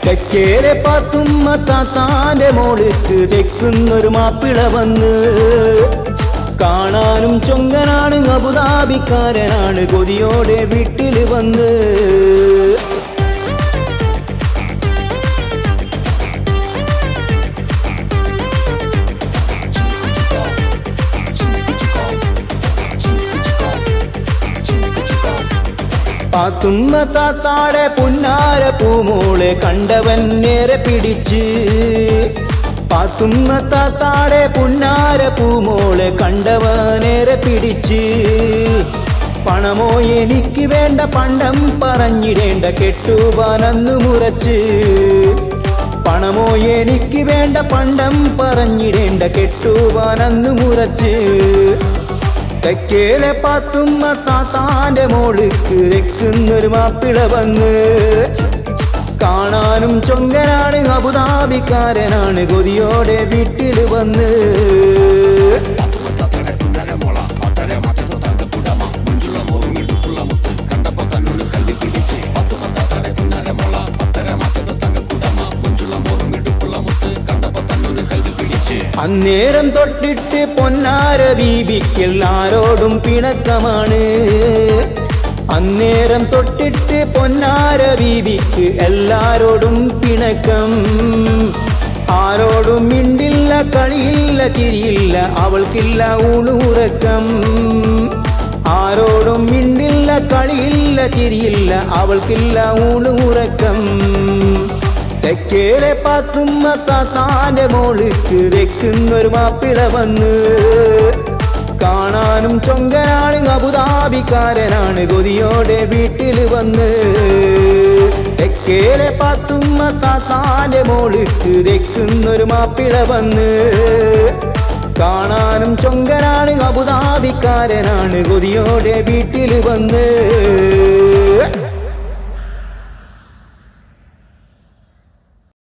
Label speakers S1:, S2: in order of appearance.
S1: തെക്കേലെ പാത്തുമ്മ താത്താന്റെ മോൾക്ക് തെക്കുന്നൊരു മാപ്പിള വന്ന് കാണാനും ചൊങ്കനാണ് അബുദാബിക്കാരനാണ് കൊതിയോടെ വീട്ടിൽ വന്ന് പാത്തുമ്മ താത്താടെ പുന്നാര പൂമോളെ കണ്ടവൻ നേരെ പിടിച്ച് പാത്തുമ്മ താത്താടെ പുന്നാര പൂമോളെ കണ്ടവനേറെ പിടിച്ച് പണമോ എനിക്ക് വേണ്ട പണ്ടം പറഞ്ഞിടേണ്ട കെട്ടുവാനന്ന് മുറച്ച് പണമോ എനിക്ക് വേണ്ട പണ്ടം പറഞ്ഞിടേണ്ട കെട്ടുവാനന്ന് മുറച്ച് തെക്കേലെ പാത്തുമ്മ താത്താന്റെ മോൾക്ക് തെക്കുന്നൊരു മാപ്പിള വന്ന് കാണാനും ചൊങ്കനാണ് അബുദാബിക്കാരനാണ് കൊതിയോടെ വീട്ടിൽ വന്ന് അന്നേരം തൊട്ടിട്ട് പൊന്നാര ബീബിക്ക് എല്ലാരോടും പിണക്കമാണ് അന്നേരം തൊട്ടിട്ട് പൊന്നാര ബീബിക്ക് എല്ലാരോടും പിണക്കം ആരോടും മിണ്ടില്ല കളിയില്ല ചിരിയില്ല അവൾക്കില്ല ഊണുറക്കം ആരോടും മിണ്ടില്ല കളിയില്ല ചിരിയില്ല അവൾക്കില്ല ഊണുറക്കം തെക്കേലെ പാത്തുമ്മ താത്താന്റെ മോൾക്ക് തെക്കുന്നൊരു മാപ്പിള വന്ന് കാണാനും ചൊങ്കനാണ് അബുദാബിക്കാരനാണ് കൊതിയോടെ വീട്ടിൽ വന്ന് തെക്കേലെ പാത്തുമ്മ താത്താന്റെ മോൾക്ക് തെക്കുന്നൊരു മാപ്പിള വന്ന് കാണാനും ചൊങ്കനാണ് അബുദാബിക്കാരനാണ് കൊതിയോടെ വീട്ടിൽ വന്ന്